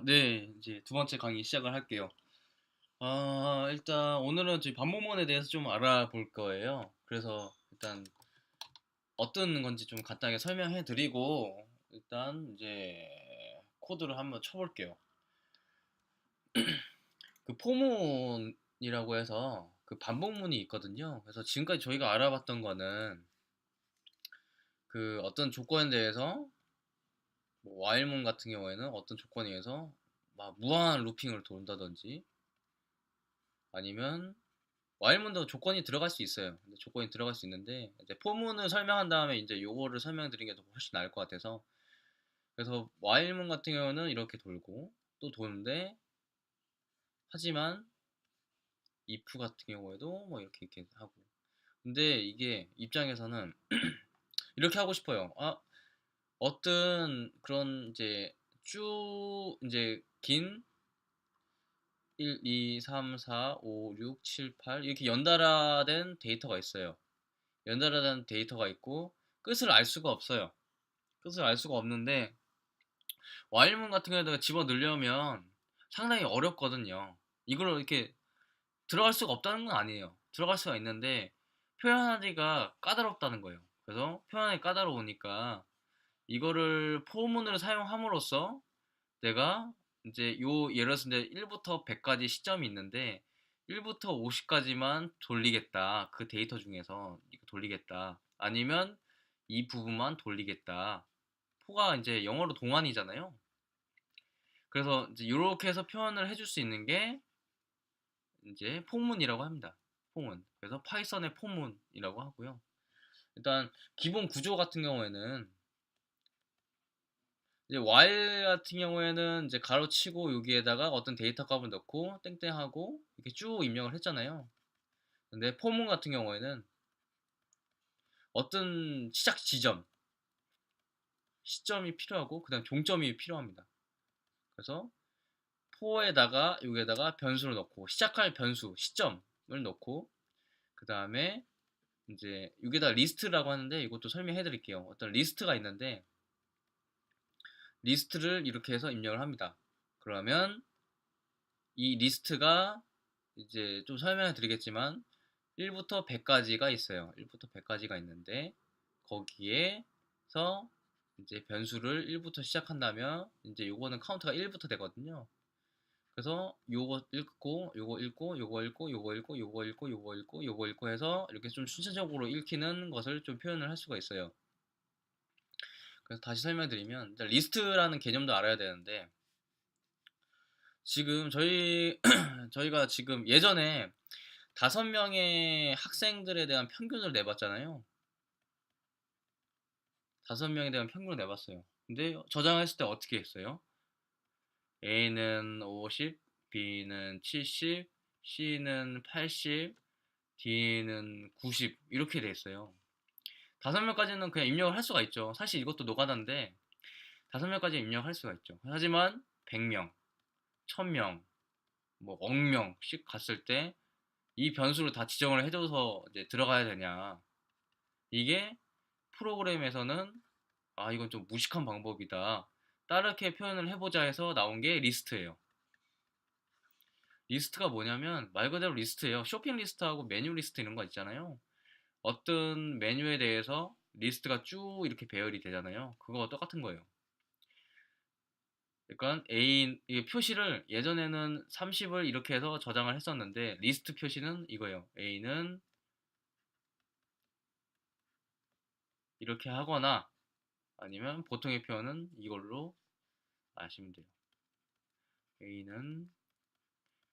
네. 이제 두 번째 강의 시작을 할게요. 일단 오늘은 저희 반복문에 대해서 좀 알아볼 거예요. 그래서 일단 어떤 건지 좀 간단하게 설명해 드리고 일단 이제 코드를 한번 쳐볼게요. 그 포문이라고 해서 그 반복문이 있거든요. 그래서 지금까지 저희가 알아봤던 거는 그 어떤 조건에 대해서 뭐 while문 같은 경우에는 어떤 조건에 의해서 막 무한한 루핑을 돈다든지 아니면 와일문도 조건이 들어갈 수 있어요. 근데 조건이 들어갈 수 있는데 이제 포문을 설명한 다음에 이제 요거를 설명드리는 게 더 훨씬 나을 것 같아서 그래서 와일문 같은 경우는 이렇게 돌고 또 도는데 하지만 if 같은 경우에도 뭐 이렇게 하고 근데 이게 입장에서는 이렇게 하고 싶어요. 어떤 그런 이제 쭉 이제 긴 1, 2, 3, 4, 5, 6, 7, 8 이렇게 연달아된 데이터가 있어요. 연달아된 데이터가 있고 끝을 알 수가 없어요. 끝을 알 수가 없는데 와일문 같은 경우에도 집어 넣으려면 상당히 어렵거든요. 이걸 이렇게 들어갈 수가 없다는 건 아니에요. 들어갈 수가 있는데 표현하기가 까다롭다는 거예요. 그래서 표현하기 까다로우니까 이거를 포문을 사용함으로써 내가 이제 요 예를 들어서 이제 1부터 100까지 시점이 있는데 1부터 50까지만 돌리겠다. 그 데이터 중에서 이거 돌리겠다. 아니면 이 부분만 돌리겠다. 포가 이제 영어로 동안이잖아요. 그래서 이제 이렇게 해서 표현을 해줄 수 있는 게 이제 포문이라고 합니다. 포문. 그래서 파이썬의 포문이라고 하고요. 일단 기본 구조 같은 경우에는 이제 while 같은 경우에는 이제 가로치고 여기에다가 어떤 데이터 값을 넣고 땡땡하고 이렇게 쭉 입력을 했잖아요. 근데 포문 같은 경우에는 어떤 시작 지점, 시점이 필요하고 그다음 종점이 필요합니다. 그래서 포에다가 여기에다가 변수를 넣고 시작할 변수, 시점을 넣고 그다음에 이제 여기다 리스트라고 하는데 이것도 설명해 드릴게요. 어떤 리스트가 있는데 리스트를 이렇게 해서 입력을 합니다. 그러면 이 리스트가 이제 좀 설명을 드리겠지만 1부터 100까지가 있어요. 1부터 100까지가 있는데 거기에서 이제 변수를 1부터 시작한다면 이제 요거는 카운트가 1부터 되거든요. 그래서 요거 읽고 요거 읽고 요거 읽고 요거 읽고 요거 읽고 요거 읽고 요거 읽고 해서 이렇게 좀 순차적으로 읽히는 것을 좀 표현을 할 수가 있어요. 그래서 다시 설명드리면 리스트라는 개념도 알아야 되는데 지금 저희가 지금 예전에 5명의 학생들에 대한 평균을 내봤잖아요. 5명에 대한 평균을 내봤어요. 근데 저장했을 때 어떻게 했어요? A는 50, B는 70, C는 80, D는 90 이렇게 돼 있어요. 5명까지는 그냥 입력을 할 수가 있죠. 사실 이것도 노가다인데 5명까지 입력할 수가 있죠. 하지만 100명, 1000명, 뭐 억명씩 갔을 때 이 변수를 다 지정을 해줘서 이제 들어가야 되냐. 이게 프로그램에서는 이건 좀 무식한 방법이다. 다르게 표현을 해보자 해서 나온 게 리스트예요. 리스트가 뭐냐면 말 그대로 리스트예요. 쇼핑 리스트하고 메뉴 리스트 이런 거 있잖아요. 어떤 메뉴에 대해서 리스트가 쭉 이렇게 배열이 되잖아요. 그거와 똑같은 거예요. 그러니까 A 이 표시를 예전에는 30을 이렇게 해서 저장을 했었는데 리스트 표시는 이거예요. A는 이렇게 하거나 아니면 보통의 표현은 이걸로 아시면 돼요. A는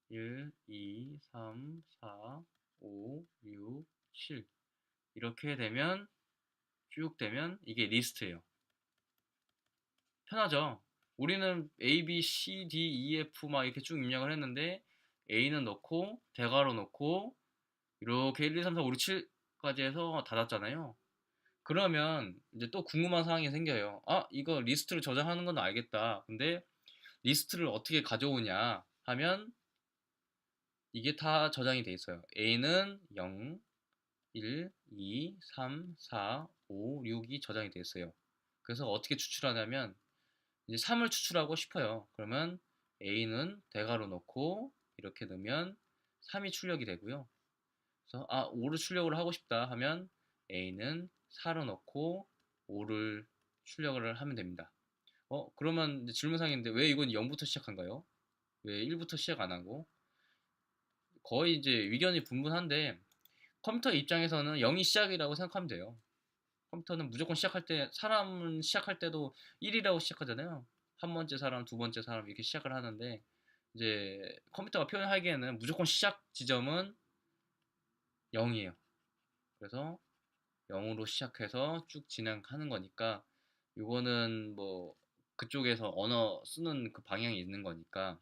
1, 2, 3, 4, 5, 6, 7 이렇게 되면 쭉 되면 이게 리스트예요. 편하죠? 우리는 A, B, C, D, E, F 막 이렇게 쭉 입력을 했는데 A는 넣고 대괄호 넣고 이렇게 1, 2, 3, 4, 5, 6, 7까지 해서 닫았잖아요. 그러면 이제 또 궁금한 사항이 생겨요. 이거 리스트를 저장하는 건 알겠다. 근데 리스트를 어떻게 가져오냐 하면 이게 다 저장이 돼 있어요. A는 0, 1, 2, 3, 4, 5, 6이 저장이 돼 있어요. 그래서 어떻게 추출하냐면 이제 3을 추출하고 싶어요. 그러면 A는 대괄호 넣고 이렇게 넣으면 3이 출력이 되고요. 그래서 5를 출력을 하고 싶다 하면 A는 4로 넣고 5를 출력을 하면 됩니다. 그러면 질문사항인데 왜 이건 0부터 시작한가요? 왜 1부터 시작 안 하고? 거의 이제 의견이 분분한데 컴퓨터 입장에서는 0이 시작이라고 생각하면 돼요. 컴퓨터는 무조건 시작할 때 사람은 시작할 때도 1이라고 시작하잖아요. 한 번째 사람, 두 번째 사람 이렇게 시작을 하는데 이제 컴퓨터가 표현하기에는 무조건 시작 지점은 0이에요. 그래서 0으로 시작해서 쭉 진행하는 거니까 이거는 뭐 그쪽에서 언어 쓰는 그 방향이 있는 거니까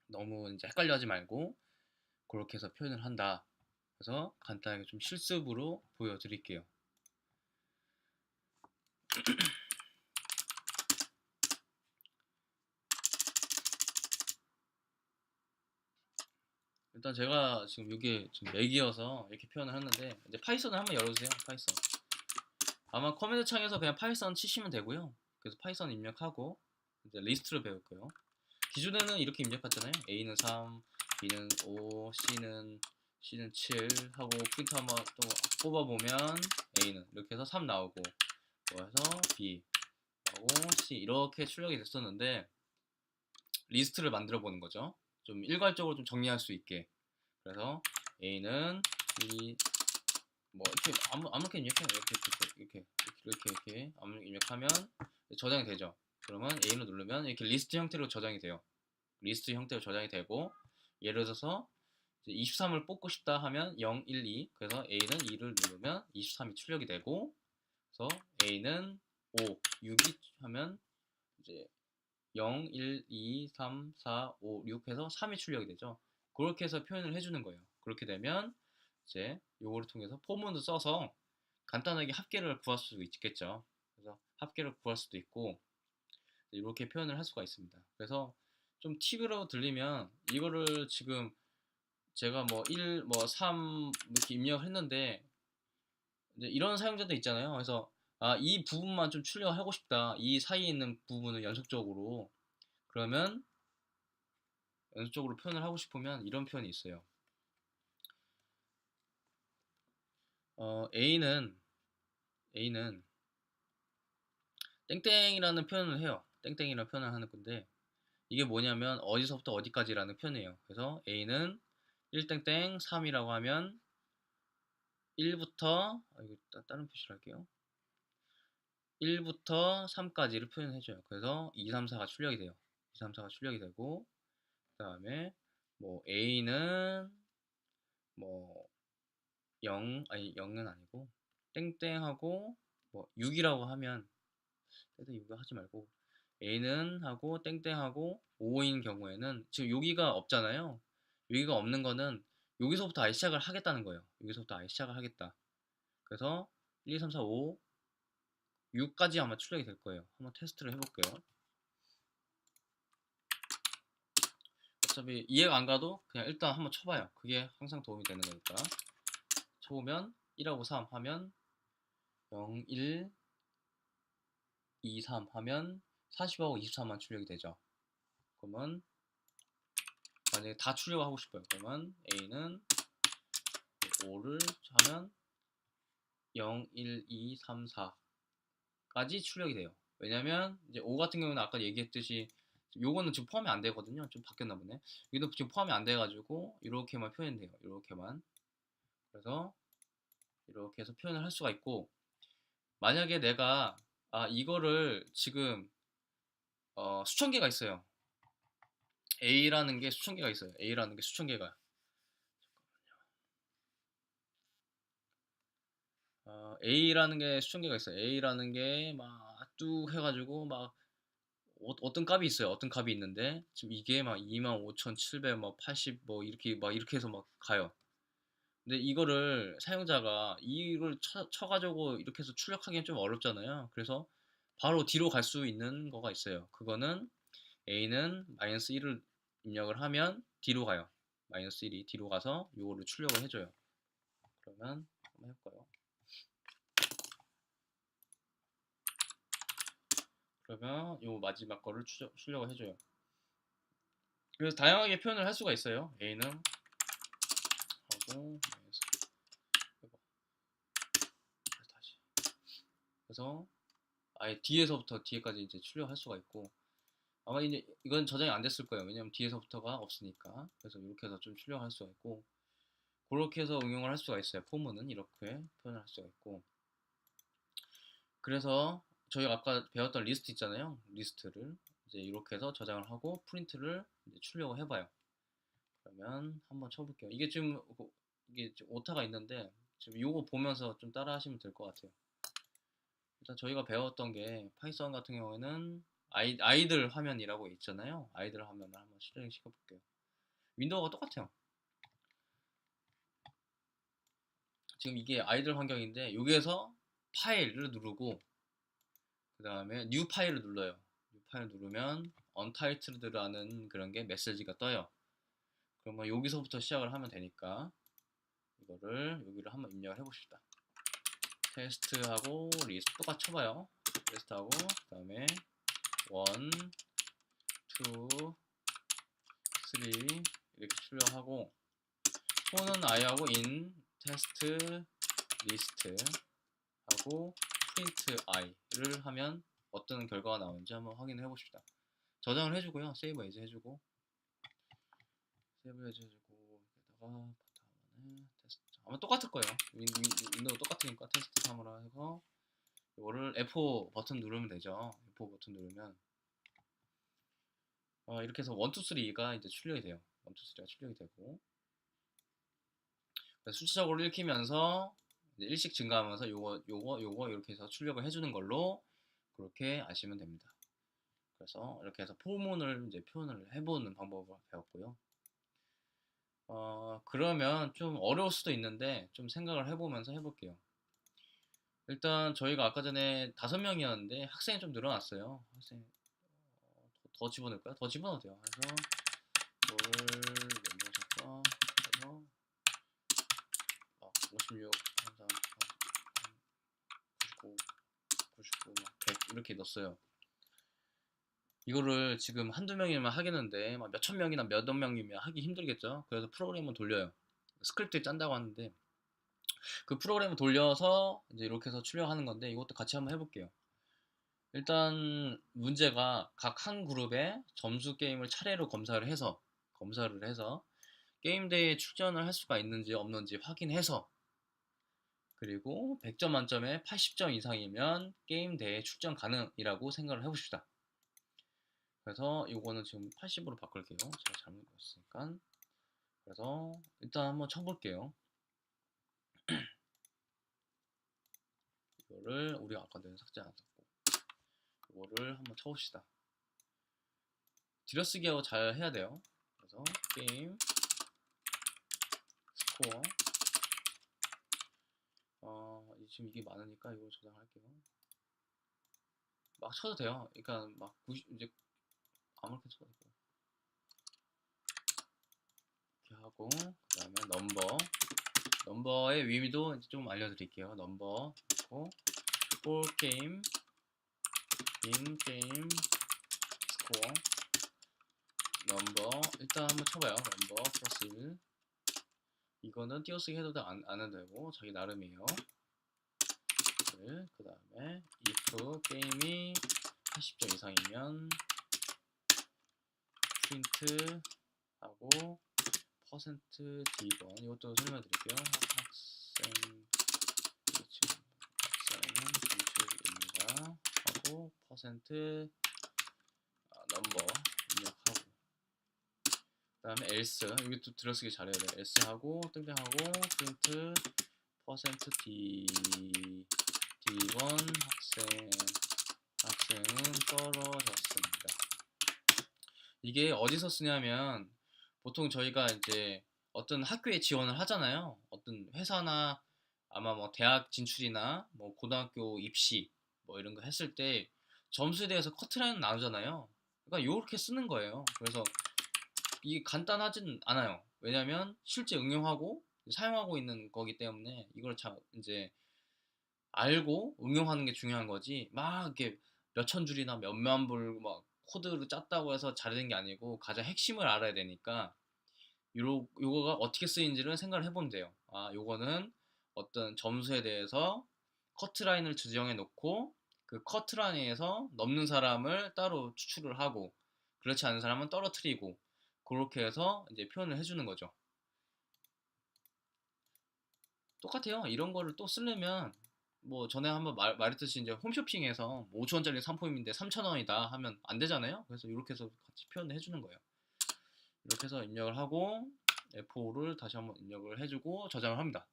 너무 이제 헷갈려 하지 말고 그렇게 해서 표현을 한다. 그래서 간단하게 좀 실습으로 보여드릴게요. 일단 제가 지금 이게 지금 맥이어서 이렇게 표현을 했는데 이제 파이썬을 한번 열어주세요. 파이썬. 아마 커맨드 창에서 그냥 파이썬 치시면 되고요. 그래서 파이썬 입력하고 이제 리스트를 배울 거예요. 기존에는 이렇게 입력했잖아요. A는 3, B는 5, C는 7 하고 프린트 한번 또 뽑아보면 A는 이렇게 해서 3 나오고 뭐 해서 B 하고 C 이렇게 출력이 됐었는데 리스트를 만들어 보는 거죠. 좀 일괄적으로 좀 정리할 수 있게. 그래서 A는 이 뭐 이렇게 아무렇게 입력해요. 이렇게 아무렇게 입력하면 저장이 되죠. 그러면 A를 누르면 이렇게 리스트 형태로 저장이 돼요. 리스트 형태로 저장이 되고 예를 들어서 23을 뽑고 싶다 하면 0, 1, 2 그래서 A는 2를 누르면 23이 출력이 되고 그래서 A는 5, 6이 하면 이제 0, 1, 2, 3, 4, 5, 6 해서 3이 출력이 되죠. 그렇게 해서 표현을 해주는 거예요. 그렇게 되면 이제 요거를 통해서 포문도 써서 간단하게 합계를 구할 수도 있겠죠. 그래서 합계를 구할 수도 있고 이렇게 표현을 할 수가 있습니다. 그래서 좀 팁으로 들리면 이거를 지금 제가 뭐 1, 뭐 3 이렇게 입력을 했는데 이제 이런 사용자도 있잖아요. 그래서 이 부분만 좀 출력하고 싶다. 이 사이에 있는 부분을 연속적으로 그러면 연속적으로 표현을 하고 싶으면 이런 표현이 있어요. A는 땡땡이라는 표현을 해요. 땡땡이라는 표현을 하는 건데 이게 뭐냐면 어디서부터 어디까지라는 표현이에요. 그래서 A는 1땡땡 3이라고 하면 1부터 이거 다른 표시를 할게요. 1부터 3까지를 표현해줘요. 그래서 2, 3, 4가 출력이 돼요. 2, 3, 4가 출력이 되고 그 다음에 뭐 A는 뭐 0, 아니 0은 아니고 땡땡하고 뭐 6이라고 하면 일단 6 하지 말고 A는 하고 땡땡하고 5인 경우에는 지금 여기가 없잖아요. 여기가 없는 거는 여기서부터 아예 시작을 하겠다는 거예요. 여기서부터 아예 시작을 하겠다. 그래서 1, 2, 3, 4, 5, 6까지 아마 출력이 될 거예요. 한번 테스트를 해볼게요. 어차피 이해가 안 가도 그냥 일단 한번 쳐봐요. 그게 항상 도움이 되는 거니까. 쳐보면 1하고 3 하면 0, 1, 2, 3 하면 40하고 23만 출력이 되죠. 그러면 만약에 다 출력하고 싶어요. 그러면 A는 5를 하면 0, 1, 2, 3, 4까지 출력이 돼요. 왜냐면 이제 5 같은 경우는 아까 얘기했듯이 요거는 지금 포함이 안 되거든요. 좀 바뀌었나 보네. 여기도 지금 포함이 안 돼가지고 이렇게만 표현돼요. 이렇게만. 그래서 이렇게 해서 표현을 할 수가 있고 만약에 내가 이거를 지금 수천 개가 있어요. A라는 게 수천 개가 있어요. A라는 게 수천 개가. A라는 게 수천 개가 있어요. A라는 게 막 뚝 해가지고 막 어떤 값이 있어요. 어떤 값이 있는데 지금 이게 막 25,700, 막 80, 뭐 이렇게 해서 막 가요. 근데 이거를 사용자가 이걸 쳐가지고 이렇게 해서 출력하기엔 좀 어렵잖아요. 그래서 바로 뒤로 갈 수 있는 거가 있어요. 그거는 A는 마이너스 1을 입력을 하면 뒤로 가요. 마이너스 1이 뒤로 가서 이거를 출력을 해줘요. 그러면 한번 해볼까요? 그러면 요 마지막 거를 출력을 해줘요. 그래서 다양하게 표현을 할 수가 있어요. A는 하고 다시 그래서 아예 뒤에서부터 뒤에까지 이제 출력할 수가 있고 아마 이제 이건 저장이 안 됐을 거예요. 왜냐면 뒤에서부터가 없으니까. 그래서 이렇게 해서 좀 출력할 수가 있고 그렇게 해서 응용을 할 수가 있어요. 폼은 이렇게 표현을 할 수가 있고 그래서 저희가 아까 배웠던 리스트 있잖아요. 리스트를 이제 이렇게 해서 저장을 하고 프린트를 이제 출력을 해봐요. 그러면 한번 쳐볼게요. 이게 지금 이게 오타가 있는데 지금 이거 보면서 좀 따라 하시면 될 것 같아요. 일단 저희가 배웠던 게 파이썬 같은 경우에는 아이들 화면이라고 있잖아요. 아이들 화면을 한번 실행 시켜볼게요. 윈도우가 똑같아요. 지금 이게 아이들 환경인데 여기에서 파일을 누르고 그 다음에 뉴 파일을 눌러요. 뉴 파일 누르면 언타이틀드라는 그런 게 메시지가 떠요. 그러면 여기서부터 시작을 하면 되니까 이거를 여기를 한번 입력을 해봅시다. 테스트하고 리스트 똑같이 쳐봐요. 테스트하고 그 다음에 1, 2, 3 이렇게 출력하고 폰은 i하고 in 테스트 리스트 하고 print i를 하면 어떤 결과가 나오는지 한번 확인해 봅시다. 저장을 해주고요. 세이브 에이즈 해주고 세이브 에이즈 해주고 여기다가 바탕화면에 테스트 아마 똑같을 거예요. 윈도우 똑같으니까 테스트 3으로 해서 이거를 F4 버튼 누르면 되죠. F4 버튼 누르면 이렇게 해서 1, 2, 3가 이제 출력이 돼요. 1, 2, 3가 출력이 되고 수치적으로 읽히면서 이제 일씩 증가하면서 요거 이렇게 해서 출력을 해주는 걸로 그렇게 아시면 됩니다. 그래서 이렇게 해서 포문을 이제 표현을 해보는 방법을 배웠고요. 그러면 좀 어려울 수도 있는데 좀 생각을 해보면서 해볼게요. 일단 저희가 아까 전에 5명이었는데 학생이 좀 늘어났어요. 학생 더 집어넣을까요? 더 집어넣어도 돼요. 그래서 뭘 넘겨서 해서 56, 33, 99, 99, 100 이렇게 넣었어요. 이거를 지금 한두 명이면 하겠는데 막 몇천 명이나 몇억 명이면 하기 힘들겠죠. 그래서 프로그램을 돌려요. 스크립트 짠다고 하는데 그 프로그램을 돌려서 이제 이렇게 해서 출력하는 건데 이것도 같이 한번 해볼게요. 일단 문제가 각 한 그룹의 점수 게임을 차례로 검사를 해서 게임 대회에 출전을 할 수가 있는지 없는지 확인해서 그리고 100점 만점에 80점 이상이면 게임 대회 출전 가능이라고 생각을 해봅시다. 그래서 이거는 지금 80으로 바꿀게요. 제가 잘못 봤으니까. 그래서 일단 한번 쳐볼게요. 이거를 우리가 아까 전에 삭제 안 했고 이거를 한번 쳐봅시다. 들여쓰기하고 잘 해야 돼요. 그래서 게임 스코어 지금 이게 많으니까 이걸 저장할게요. 막 쳐도 돼요. 그러니까 막 90, 이제 아무렇게 쳐도 되고 이렇게 하고 그 다음에 넘버의 의미도 이제 좀 알려드릴게요. 넘버 있고 for game in game score 넘버 일단 한번 쳐봐요. 넘버 플러스 1 이거는 띄어쓰기 해도 안 해도 되고 자기 나름이에요. 그 다음에 if 게임이 80점 이상이면 프린트 하고 퍼센트 d1 이것도 설명해 드릴게요. 학생은 진출입니다 하고 퍼센트 넘버 입력하고 그 다음에 else 여기 또 들어쓰기 잘해야 돼요. else 하고 땡땡하고 프린트 퍼센트 d1 학생은 떨어졌습니다. 이게 어디서 쓰냐면 보통 저희가 이제 어떤 학교에 지원을 하잖아요. 어떤 회사나 아마 뭐 대학 진출이나 뭐 고등학교 입시 뭐 이런 거 했을 때 점수에 대해서 커트라인 나누잖아요. 그러니까 이렇게 쓰는 거예요. 그래서 이게 간단하진 않아요. 왜냐면 실제 응용하고 사용하고 있는 거기 때문에 이걸 이제 알고 응용하는 게 중요한 거지 막 이렇게 몇천 줄이나 몇만 불 막 코드를 짰다고 해서 잘된 게 아니고 가장 핵심을 알아야 되니까 요거가 어떻게 쓰이는지를 생각을 해보면 돼요. 아, 요거는 어떤 점수에 대해서 커트라인을 지정해 놓고 그 커트라인에서 넘는 사람을 따로 추출을 하고 그렇지 않은 사람은 떨어뜨리고 그렇게 해서 이제 표현을 해주는 거죠. 똑같아요. 이런 거를 또 쓰려면 뭐 전에 한번 말했듯이 이제 홈쇼핑에서 5천원짜리 상품인데 3천원이다 하면 안 되잖아요. 그래서 이렇게 해서 같이 표현을 해주는 거예요. 이렇게 해서 입력을 하고 F5를 다시 한번 입력을 해주고 저장을 합니다.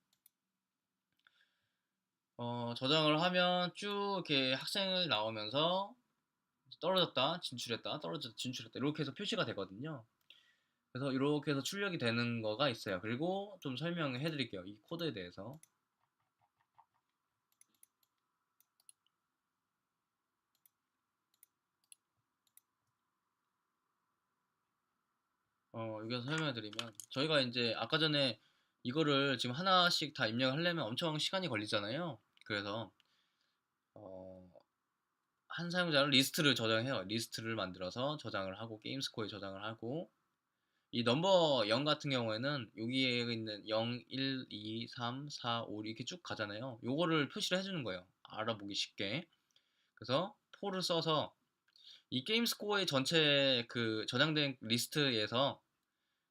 저장을 하면 쭉 이렇게 학생을 나오면서 떨어졌다, 진출했다, 떨어졌다, 진출했다 이렇게 해서 표시가 되거든요. 그래서 이렇게 해서 출력이 되는 거가 있어요. 그리고 좀 설명해 드릴게요. 이 코드에 대해서. 여기서 설명해 드리면 저희가 이제 아까 전에 이거를 지금 하나씩 다 입력하려면 엄청 시간이 걸리잖아요. 그래서 어, 한 사용자를 리스트를 저장해요. 리스트를 만들어서 저장을 하고 게임 스코어에 저장을 하고 이 넘버 0 같은 경우에는 여기에 있는 0, 1, 2, 3, 4, 5 이렇게 쭉 가잖아요. 요거를 표시를 해주는 거예요. 알아보기 쉽게. 그래서 포를 써서 이 게임 스코어의 전체 그 저장된 리스트에서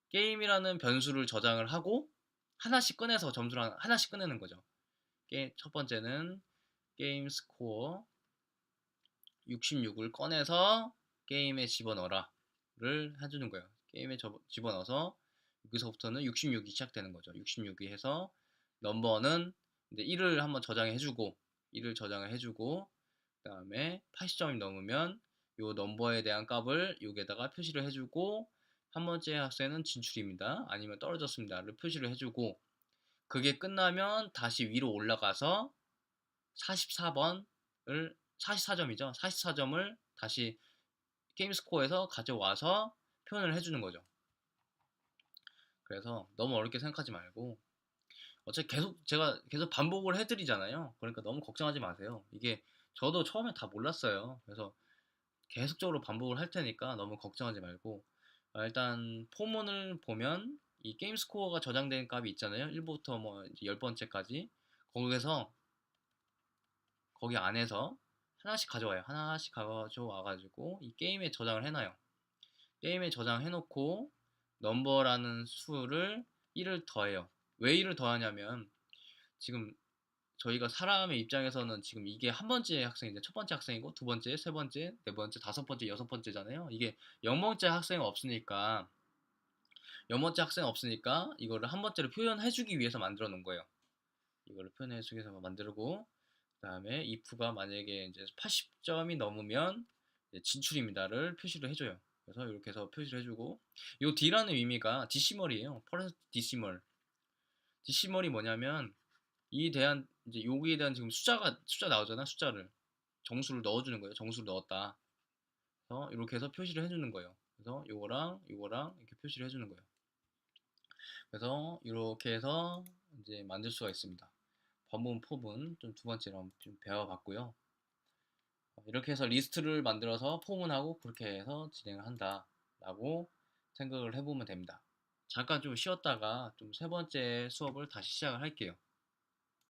게임이라는 변수를 저장을 하고 하나씩 꺼내서 점수를 하나씩 꺼내는 거죠. 첫 번째는 게임 스코어 66을 꺼내서 게임에 집어넣어라를 해주는 거예요. 게임에 집어넣어서 여기서부터는 66이 시작되는 거죠. 66이 해서 넘버는 이제 1을 한번 저장해 주고 1을 저장을 해주고 그 다음에 80점이 넘으면 요 넘버에 대한 값을 여기에다가 표시를 해주고 한 번째 학생은 진출입니다. 아니면 떨어졌습니다를 표시를 해주고 그게 끝나면 다시 위로 올라가서 44번을 44점이죠. 44점을 다시 게임 스코어에서 가져와서 표현을 해주는 거죠. 그래서 너무 어렵게 생각하지 말고 어차피 제가 계속 반복을 해드리잖아요. 그러니까 너무 걱정하지 마세요. 이게 저도 처음에 다 몰랐어요. 그래서 계속적으로 반복을 할 테니까 너무 걱정하지 말고 일단 포문을 보면 이 게임 스코어가 저장된 값이 있잖아요. 1부터 뭐 10번째까지 거기에서 거기 안에서 하나씩 가져와요. 하나씩 가져와가지고 이 게임에 저장을 해놔요. 게임에 저장해놓고 넘버라는 수를 1을 더해요. 왜 1을 더하냐면 지금 저희가 사람의 입장에서는 지금 이게 한 번째 학생인데 첫 번째 학생이고 두 번째, 세 번째, 네 번째, 다섯 번째, 여섯 번째잖아요. 이게 0번째 학생 없으니까 0번째 학생 없으니까 이거를 한 번째로 표현해주기 위해서 만들어 놓은 거예요. 이거를 표현해주기 위해서 만들고 그다음에 if가 만약에 이제 80점이 넘으면 진출입니다를 표시를 해줘요. 그래서 이렇게 해서 표시를 해주고 이 D라는 의미가 디시멀이에요. 퍼센트 디시멀. 디시멀이 뭐냐면 이 대한 이제 여기에 대한 지금 숫자 나오잖아. 숫자를 정수를 넣어주는 거예요. 정수를 넣었다. 그래서 이렇게 해서 표시를 해주는 거예요. 그래서 요거랑 요거랑 이렇게 표시를 해주는 거예요. 그래서 이렇게 해서 이제 만들 수가 있습니다. 번문 포문 좀 두 번째로 좀 배워봤고요. 이렇게 해서 리스트를 만들어서 포문하고 그렇게 해서 진행을 한다라고 생각을 해보면 됩니다. 잠깐 좀 쉬었다가 좀 세 번째 수업을 다시 시작을 할게요.